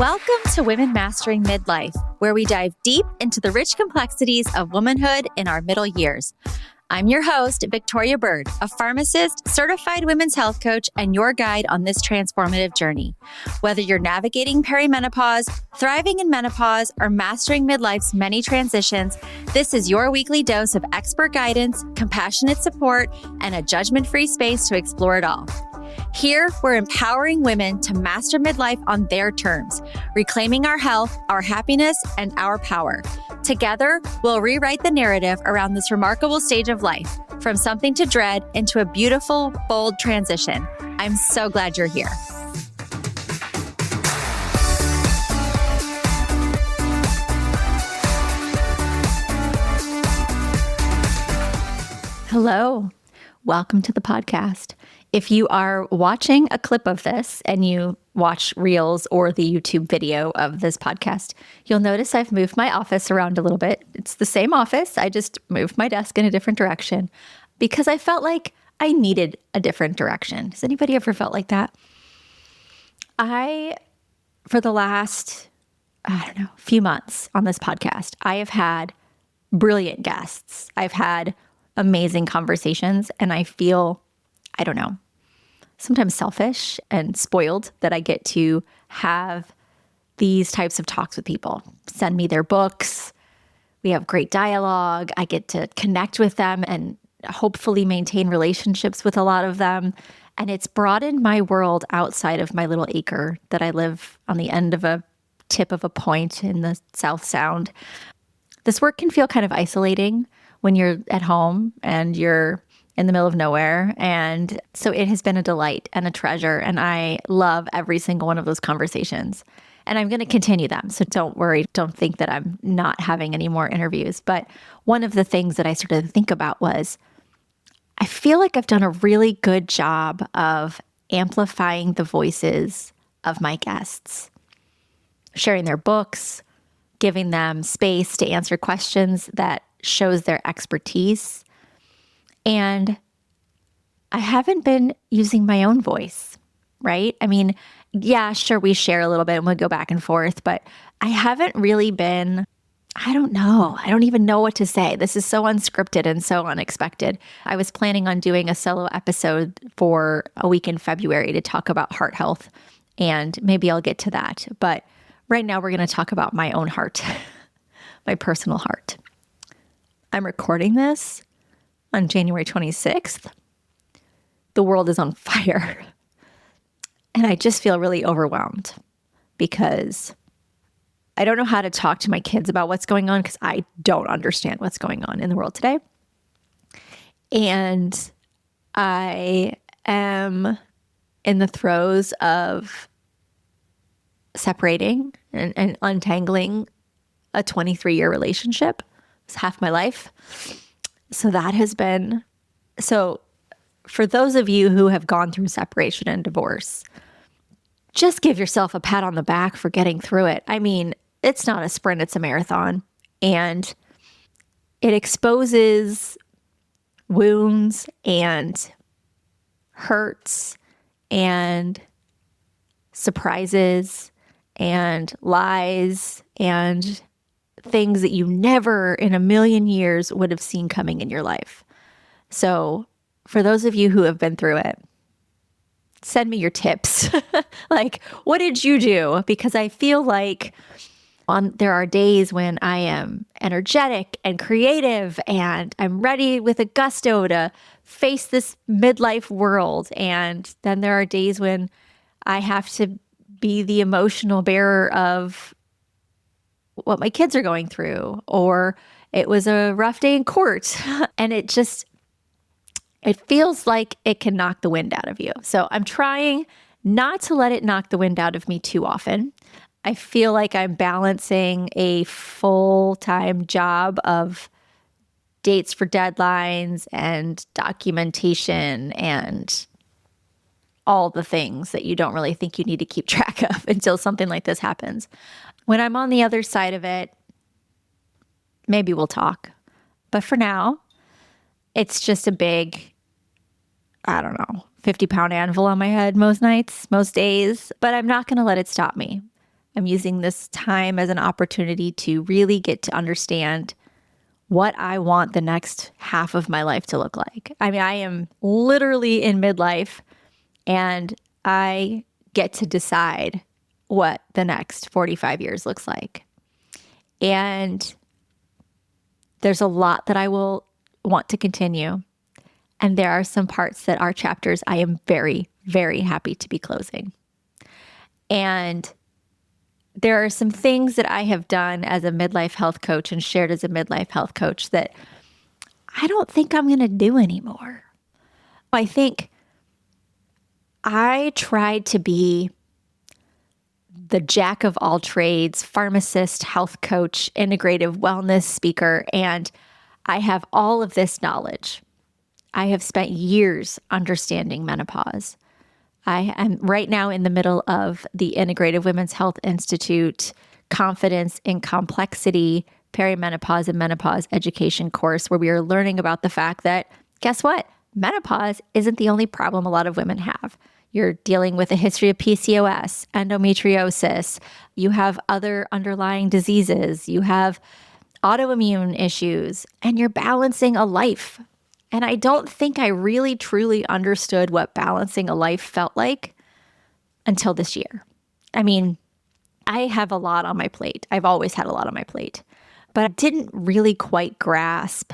Welcome to Women Mastering Midlife, where we dive deep into the rich complexities of womanhood in our middle years. I'm your host, Victoria Byrd, a pharmacist, certified women's health coach, and your guide on this transformative journey. Whether you're navigating perimenopause, thriving in menopause, or mastering midlife's many transitions, this is your weekly dose of expert guidance, compassionate support, and a judgment-free space to explore it all. Here, we're empowering women to master midlife on their terms, reclaiming our health, our happiness, and our power. Together, we'll rewrite the narrative around this remarkable stage of life, from something to dread into a beautiful, bold transition. I'm so glad you're here. Hello. Welcome to the podcast. If you are watching a clip of this and you watch Reels or the YouTube video of this podcast, you'll notice I've moved my office around a little bit. It's the same office. I just moved my desk in a different direction because I felt like I needed a different direction. Has anybody ever felt like that? For the last, few months on this podcast, I have had brilliant guests. I've had amazing conversations, and I feel, sometimes selfish and spoiled that I get to have these types of talks with people. Send me their books. We have great dialogue. I get to connect with them and hopefully maintain relationships with a lot of them. And it's broadened my world outside of my little acre that I live on the end of a tip of a point in the South Sound. This work can feel kind of isolating when you're at home and you're in the middle of nowhere. And so it has been a delight and a treasure. And I love every single one of those conversations. And I'm going to continue them. So don't worry. Don't think that I'm not having any more interviews. But one of the things that I started to think about was, I feel like I've done a really good job of amplifying the voices of my guests, sharing their books, giving them space to answer questions that shows their expertise. And I haven't been using my own voice, right? I mean, yeah, sure, we share a little bit and we'll go back and forth, but I haven't really been, I don't even know what to say. This is so unscripted and so unexpected. I was planning on doing a solo episode for a week in February to talk about heart health, and maybe I'll get to that. But right now we're going to talk about my own heart, my personal heart. I'm recording this on January 26th. The world is on fire. And I just feel really overwhelmed because I don't know how to talk to my kids about what's going on because I don't understand what's going on in the world today. And I am in the throes of separating and untangling a 23-year relationship. It's half my life. So that has been, for those of you who have gone through separation and divorce, just give yourself a pat on the back for getting through it. I mean, it's not a sprint, it's a marathon. And it exposes wounds and hurts and surprises and lies and things that you never in a million years would have seen coming in your life. So for those of you who have been through it, send me your tips. Like, what did you do? Because I feel like there are days when I am energetic and creative and I'm ready with a gusto to face this midlife world. And then there are days when I have to be the emotional bearer of what my kids are going through, or it was a rough day in court. And it feels like it can knock the wind out of you. So I'm trying not to let it knock the wind out of me too often. I feel like I'm balancing a full-time job of dates for deadlines and documentation and all the things that you don't really think you need to keep track of until something like this happens. When I'm on the other side of it, maybe we'll talk. But for now, it's just a big, 50-pound anvil on my head most nights, most days. But I'm not going to let it stop me. I'm using this time as an opportunity to really get to understand what I want the next half of my life to look like. I mean, I am literally in midlife and I get to decide what the next 45 years looks like. And there's a lot that I will want to continue. And there are some parts that are chapters I am very, very happy to be closing. And there are some things that I have done as a midlife health coach and shared as a midlife health coach that I don't think I'm going to do anymore. I think I tried to be the jack of all trades, pharmacist, health coach, integrative wellness speaker, and I have all of this knowledge. I have spent years understanding menopause. I am right now in the middle of the Integrative Women's Health Institute Confidence in Complexity Perimenopause and Menopause Education course, where we are learning about the fact that, guess what? Menopause isn't the only problem a lot of women have. You're dealing with a history of PCOS, endometriosis. You have other underlying diseases. You have autoimmune issues, and you're balancing a life. And I don't think I really truly understood what balancing a life felt like until this year. I mean, I have a lot on my plate. I've always had a lot on my plate, but I didn't really quite grasp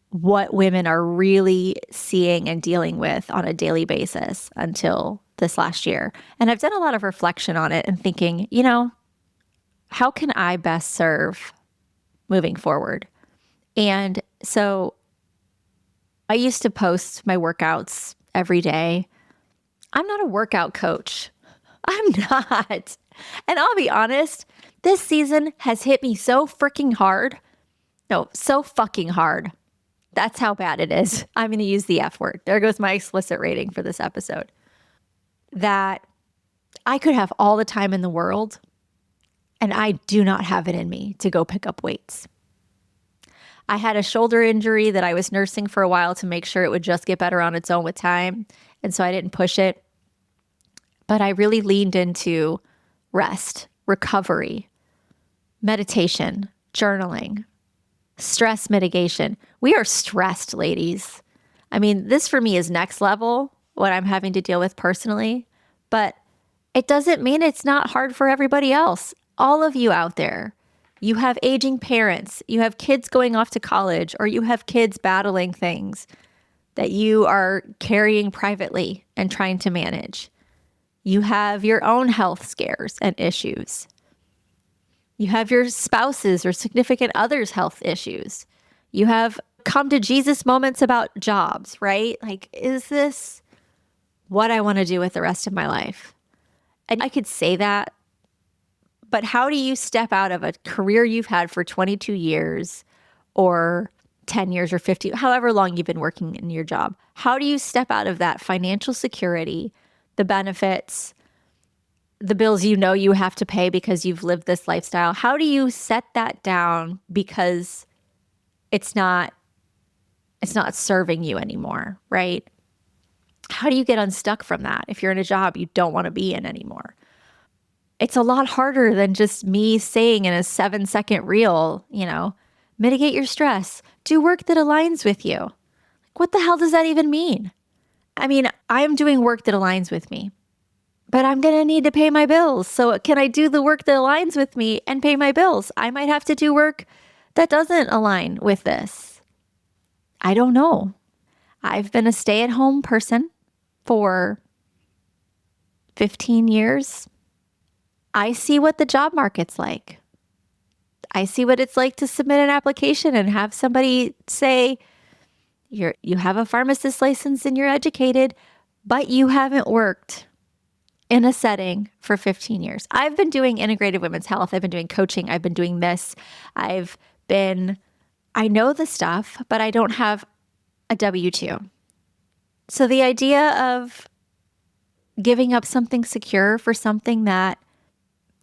what women are really seeing and dealing with on a daily basis until this last year. And I've done a lot of reflection on it and thinking, how can I best serve moving forward? And so I used to post my workouts every day. I'm not a workout coach. I'm not. And I'll be honest, this season has hit me so freaking hard. No, so fucking hard. That's how bad it is. I'm going to use the F word. There goes my explicit rating for this episode. That I could have all the time in the world, and I do not have it in me to go pick up weights. I had a shoulder injury that I was nursing for a while to make sure it would just get better on its own with time. And so I didn't push it. But I really leaned into rest, recovery, meditation, journaling, stress mitigation. We are stressed, ladies. I mean, this for me is next level, what I'm having to deal with personally. But it doesn't mean it's not hard for everybody else. All of you out there. You have aging parents, you have kids going off to college, or you have kids battling things that you are carrying privately and trying to manage. You have your own health scares and issues. You have your spouses or significant others' health issues. You have come to Jesus moments about jobs, right? Like, is this what I want to do with the rest of my life? And I could say that. But how do you step out of a career you've had for 22 years or 10 years or 50, however long you've been working in your job? How do you step out of that financial security, the benefits, the bills you have to pay because you've lived this lifestyle? How do you set that down because it's not serving you anymore, right? How do you get unstuck from that if you're in a job you don't want to be in anymore? It's a lot harder than just me saying in a 7-second reel, mitigate your stress, do work that aligns with you. Like, what the hell does that even mean? I mean, I'm doing work that aligns with me, but I'm going to need to pay my bills. So can I do the work that aligns with me and pay my bills? I might have to do work that doesn't align with this. I don't know. I've been a stay-at-home person for 15 years. I see what the job market's like. I see what it's like to submit an application and have somebody say, you have a pharmacist license and you're educated, but you haven't worked in a setting for 15 years. I've been doing integrative women's health. I've been doing coaching. I've been doing this. I know the stuff, but I don't have a W-2. So the idea of giving up something secure for something that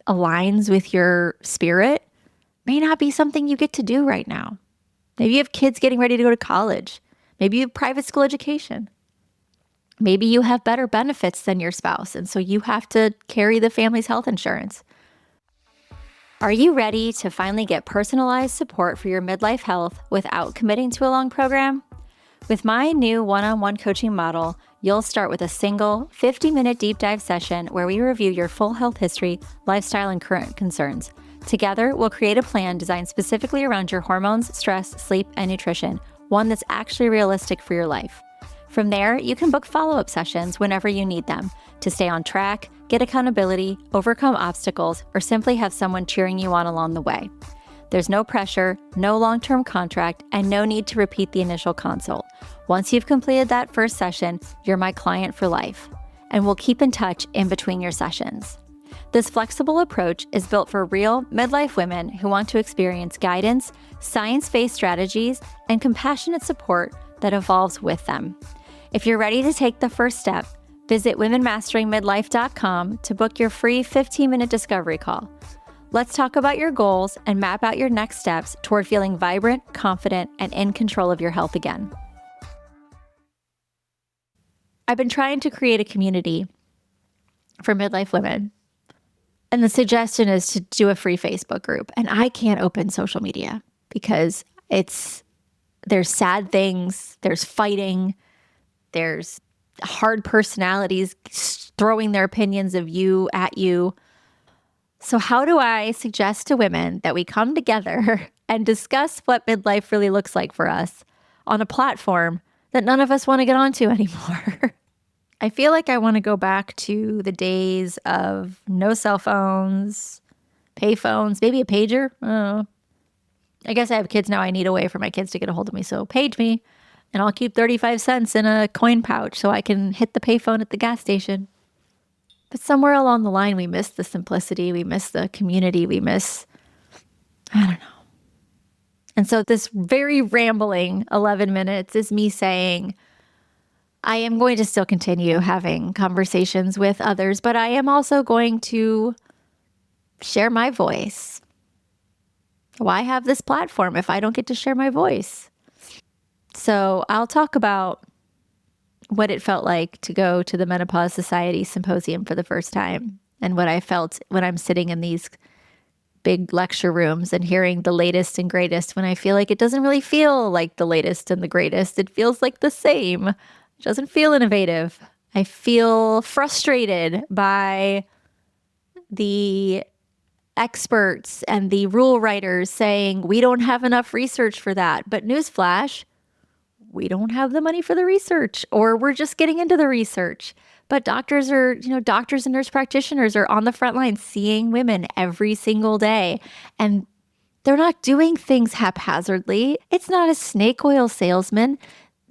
aligns with your spirit may not be something you get to do right now. Maybe you have kids getting ready to go to college. Maybe you have private school education. Maybe you have better benefits than your spouse, and so you have to carry the family's health insurance. Are you ready to finally get personalized support for your midlife health without committing to a long program? With my new one-on-one coaching model, you'll start with a single 50-minute deep dive session where we review your full health history, lifestyle, and current concerns. Together, we'll create a plan designed specifically around your hormones, stress, sleep, and nutrition, one that's actually realistic for your life. From there, you can book follow-up sessions whenever you need them to stay on track, get accountability, overcome obstacles, or simply have someone cheering you on along the way. There's no pressure, no long-term contract, and no need to repeat the initial consult. Once you've completed that first session, you're my client for life, and we'll keep in touch in between your sessions. This flexible approach is built for real midlife women who want to experience guidance, science-based strategies, and compassionate support that evolves with them. If you're ready to take the first step, visit womenmasteringmidlife.com to book your free 15-minute discovery call. Let's talk about your goals and map out your next steps toward feeling vibrant, confident, and in control of your health again. I've been trying to create a community for midlife women, and the suggestion is to do a free Facebook group. And I can't open social media because there's sad things, there's fighting, there's hard personalities throwing their opinions of you at you. So how do I suggest to women that we come together and discuss what midlife really looks like for us on a platform that none of us want to get onto anymore? I feel like I want to go back to the days of no cell phones, pay phones, maybe a pager. I don't know. I guess I have kids now. I need a way for my kids to get a hold of me. So page me and I'll keep 35 cents in a coin pouch so I can hit the payphone at the gas station. But somewhere along the line, we miss the simplicity. We miss the community. I don't know. And so this very rambling 11 minutes is me saying, I am going to still continue having conversations with others, but I am also going to share my voice. Why have this platform if I don't get to share my voice? So I'll talk about what it felt like to go to the Menopause Society Symposium for the first time and what I felt when I'm sitting in these big lecture rooms and hearing the latest and greatest when I feel like it doesn't really feel like the latest and the greatest. It feels like the same. It doesn't feel innovative. I feel frustrated by the experts and the rule writers saying we don't have enough research for that. But newsflash, we don't have the money for the research, or we're just getting into the research. But doctors and nurse practitioners are on the front line seeing women every single day. And they're not doing things haphazardly. It's not a snake oil salesman.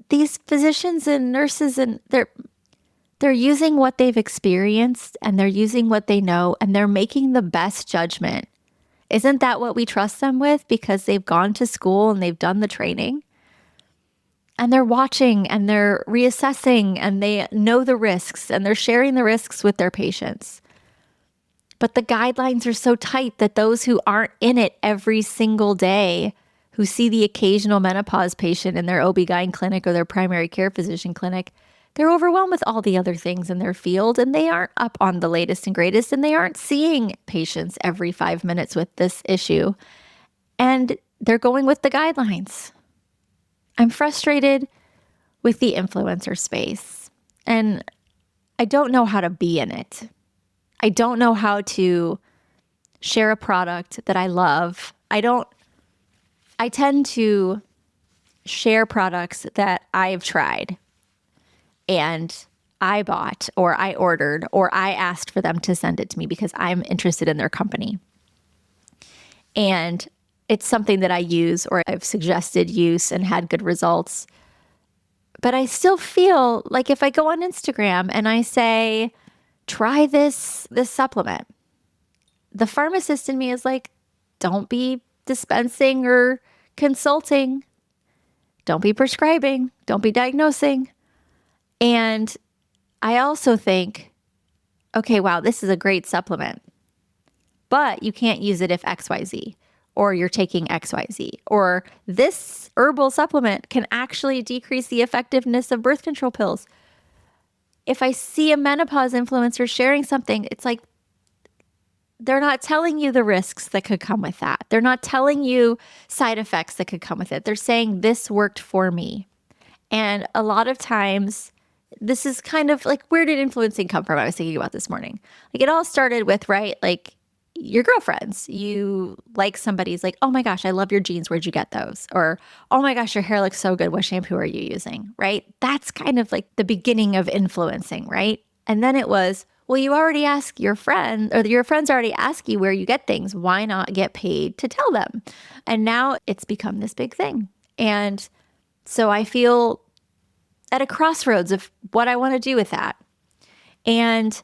These physicians and nurses, and they're using what they've experienced and they're using what they know and they're making the best judgment. Isn't that what we trust them with? Because they've gone to school and they've done the training. And they're watching and they're reassessing and they know the risks and they're sharing the risks with their patients. But the guidelines are so tight that those who aren't in it every single day, who see the occasional menopause patient in their OB-GYN clinic or their primary care physician clinic, they're overwhelmed with all the other things in their field and they aren't up on the latest and greatest and they aren't seeing patients every 5 minutes with this issue. And they're going with the guidelines. I'm frustrated with the influencer space and I don't know how to be in it. I don't know how to share a product that I love. I tend to share products that I've tried and I bought or I ordered or I asked for them to send it to me because I'm interested in their company. And it's something that I use or I've suggested use and had good results. But I still feel like if I go on Instagram and I say, try this supplement, the pharmacist in me is like, don't be dispensing or consulting. Don't be prescribing. Don't be diagnosing. And I also think, okay, wow, this is a great supplement, but you can't use it if XYZ. Or you're taking XYZ, or this herbal supplement can actually decrease the effectiveness of birth control pills. If I see a menopause influencer sharing something, it's like, they're not telling you the risks that could come with that. They're not telling you side effects that could come with it. They're saying this worked for me. And a lot of times, this is kind of like, where did influencing come from? I was thinking about this morning. Like, it all started with, right, like your girlfriends. You like somebody's like, oh my gosh, I love your jeans. Where'd you get those? Or, oh my gosh, your hair looks so good. What shampoo are you using? Right? That's kind of like the beginning of influencing, right? And then it was, well, you already ask your friend, or your friends already ask you where you get things. Why not get paid to tell them? And now it's become this big thing. And so I feel at a crossroads of what I want to do with that. And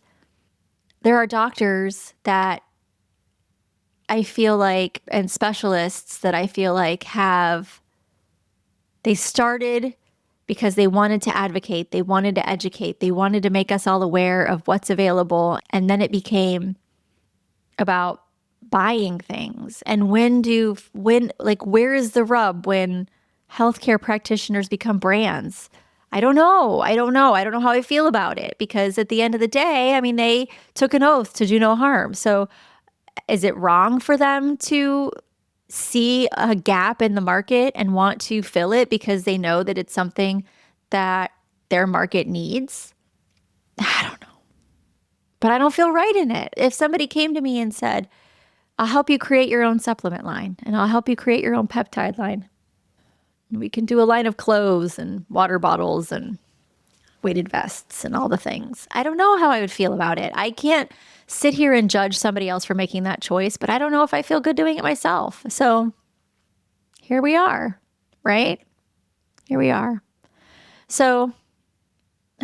there are doctors that I feel like, and specialists that I feel like they started because they wanted to advocate, they wanted to educate, they wanted to make us all aware of what's available. And then it became about buying things. And where is the rub when healthcare practitioners become brands? I don't know. I don't know how I feel about it, because at the end of the day, I mean, they took an oath to do no harm. So is it wrong for them to see a gap in the market and want to fill it because they know that it's something that their market needs? I don't know. But I don't feel right in it. If somebody came to me and said, I'll help you create your own supplement line, and I'll help you create your own peptide line. We can do a line of clothes and water bottles and weighted vests and all the things. I don't know how I would feel about it. I can't sit here and judge somebody else for making that choice, but I don't know if I feel good doing it myself. So here we are, right? Here we are. So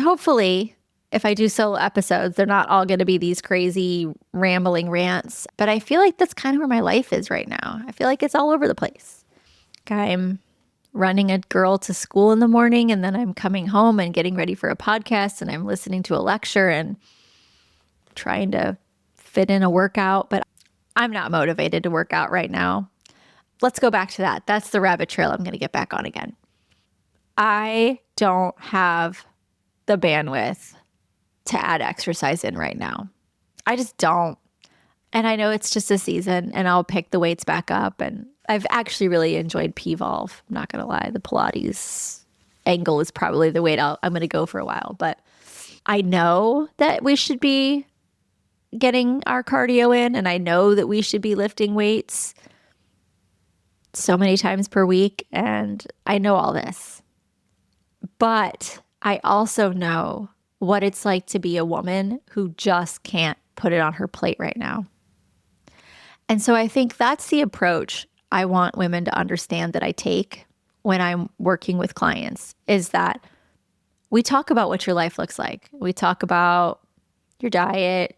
hopefully, if I do solo episodes, they're not all going to be these crazy rambling rants, but I feel like that's kind of where my life is right now. I feel like it's all over the place. I'm running a girl to school in the morning, and then I'm coming home and getting ready for a podcast, and I'm listening to a lecture and trying to fit in a workout, but I'm not motivated to work out right now. Let's go back to that. That's the rabbit trail I'm going to get back on again. I don't have the bandwidth to add exercise in right now. I just don't. And I know it's just a season, and I'll pick the weights back up. And I've actually really enjoyed P-Volve. I'm not going to lie. The Pilates angle is probably the weight I'm going to go for a while. But I know that we should be getting our cardio in, and I know that we should be lifting weights so many times per week. And I know all this. But I also know what it's like to be a woman who just can't put it on her plate right now. And so I think that's the approach I want women to understand that I take when I'm working with clients, is that we talk about what your life looks like. We talk about your diet,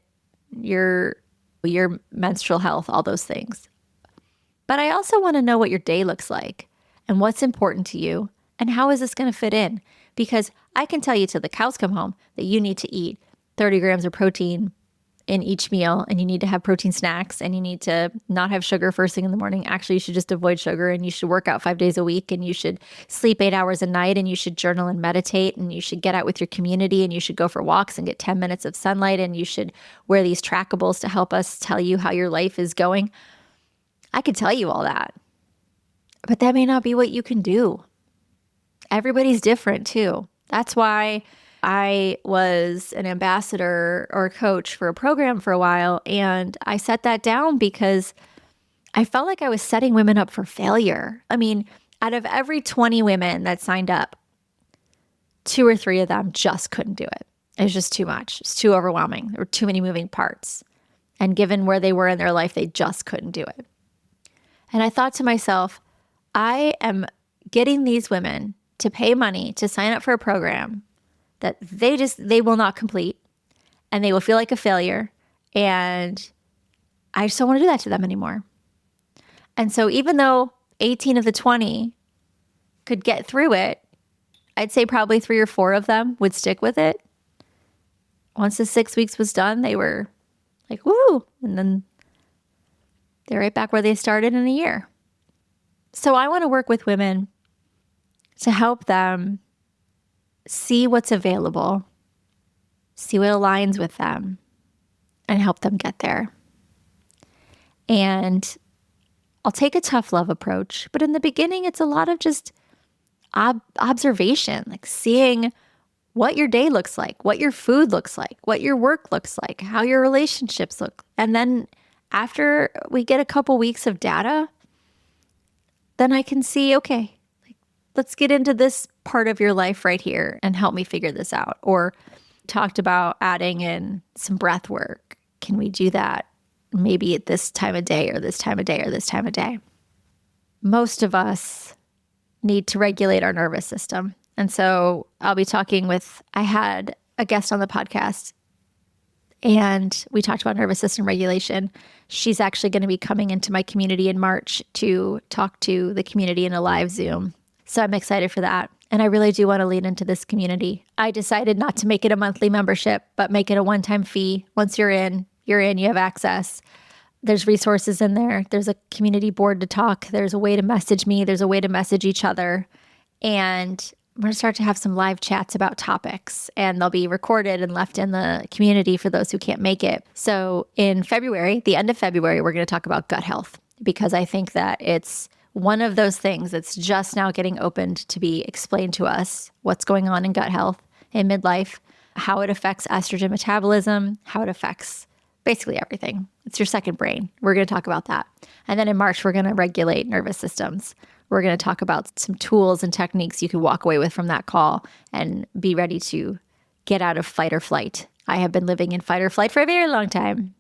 your menstrual health, all those things. But I also want to know what your day looks like and what's important to you and how is this going to fit in? Because I can tell you till the cows come home that you need to eat 30 grams of protein in each meal, and you need to have protein snacks, and you need to not have sugar first thing in the morning. Actually, you should just avoid sugar, and you should work out 5 days a week, and you should sleep 8 hours a night, and you should journal and meditate, and you should get out with your community, and you should go for walks and get 10 minutes of sunlight, and you should wear these trackables to help us tell you how your life is going. I could tell you all that, but that may not be what you can do. Everybody's different too. That's why I was an ambassador or a coach for a program for a while, and I set that down because I felt like I was setting women up for failure. I mean, out of every 20 women that signed up, 2 or 3 of them just couldn't do it. It was just too much. It's too overwhelming. There were too many moving parts. And given where they were in their life, they just couldn't do it. And I thought to myself, I am getting these women to pay money to sign up for a program that they will not complete, and they will feel like a failure. And I just don't want to do that to them anymore. And so even though 18 of the 20 could get through it, I'd say probably 3 or 4 of them would stick with it. Once the 6 weeks was done, they were like, woo. And then they're right back where they started in a year. So I want to work with women to help them see what's available, see what aligns with them, and help them get there. And I'll take a tough love approach. But in the beginning, it's a lot of just observation, like seeing what your day looks like, what your food looks like, what your work looks like, how your relationships look. And then after we get a couple weeks of data, then I can see, okay, like, let's get into this part of your life right here and help me figure this out. Or talked about adding in some breath work. Can we do that maybe at this time of day or this time of day or this time of day? Most of us need to regulate our nervous system. And so I'll be talking I had a guest on the podcast and we talked about nervous system regulation. She's actually going to be coming into my community in March to talk to the community in a live Zoom. So I'm excited for that. And I really do want to lean into this community. I decided not to make it a monthly membership, but make it a one-time fee. Once you're in, you have access. There's resources in there. There's a community board to talk. There's a way to message me. There's a way to message each other. And I'm going to start to have some live chats about topics, and they'll be recorded and left in the community for those who can't make it. So in February, the end of February, we're going to talk about gut health, because I think that it's one of those things that's just now getting opened to be explained to us, what's going on in gut health in midlife, how it affects estrogen metabolism, how it affects basically everything. It's your second brain. We're going to talk about that. And then in March, we're going to regulate nervous systems. We're going to talk about some tools and techniques you can walk away with from that call and be ready to get out of fight or flight. I have been living in fight or flight for a very long time,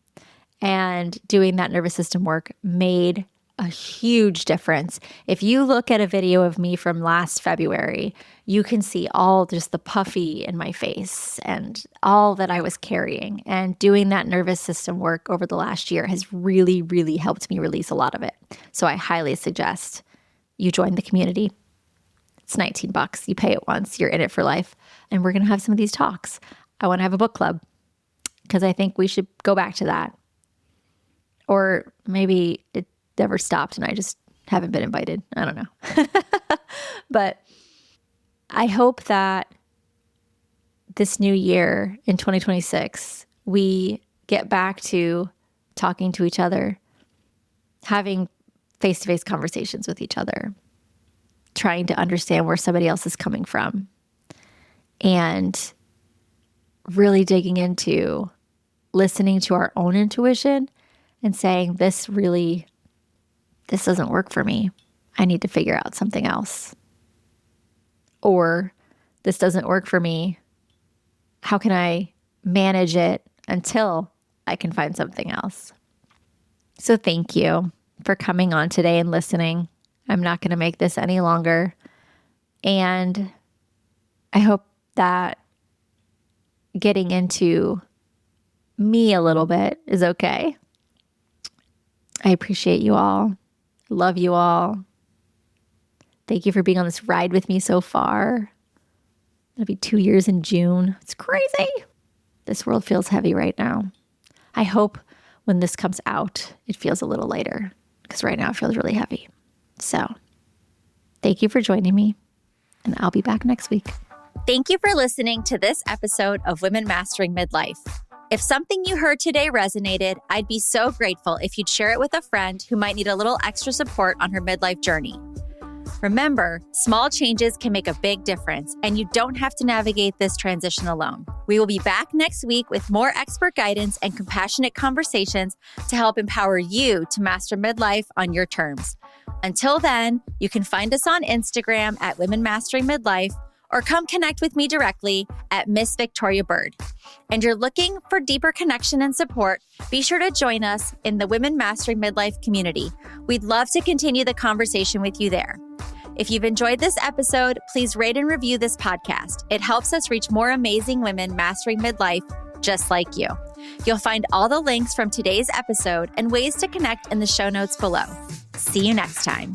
and doing that nervous system work made a huge difference. If you look at a video of me from last February, you can see all just the puffy in my face and all that I was carrying. And doing that nervous system work over the last year has really, really helped me release a lot of it. So I highly suggest you join the community. It's $19. You pay it once. You're in it for life. And we're going to have some of these talks. I want to have a book club because I think we should go back to that. Or maybe it never stopped and I just haven't been invited. I don't know. But I hope that this new year in 2026, we get back to talking to each other, having face-to-face conversations with each other, trying to understand where somebody else is coming from, and really digging into listening to our own intuition and saying, this doesn't work for me. I need to figure out something else. Or this doesn't work for me. How can I manage it until I can find something else? So thank you for coming on today and listening. I'm not going to make this any longer. And I hope that getting into me a little bit is okay. I appreciate you all. Love you all. Thank you for being on this ride with me so far. It'll be 2 years in June. It's crazy. This world feels heavy right now. I hope when this comes out, it feels a little lighter, because right now it feels really heavy. So thank you for joining me, and I'll be back next week. Thank you for listening to this episode of Women Mastering Midlife. If something you heard today resonated, I'd be so grateful if you'd share it with a friend who might need a little extra support on her midlife journey. Remember, small changes can make a big difference, and you don't have to navigate this transition alone. We will be back next week with more expert guidance and compassionate conversations to help empower you to master midlife on your terms. Until then, you can find us on Instagram at Women Mastering Midlife, or come connect with me directly at Miss Victoria Byrd. And you're looking for deeper connection and support, be sure to join us in the Women Mastering Midlife community. We'd love to continue the conversation with you there. If you've enjoyed this episode, please rate and review this podcast. It helps us reach more amazing women mastering midlife just like you. You'll find all the links from today's episode and ways to connect in the show notes below. See you next time.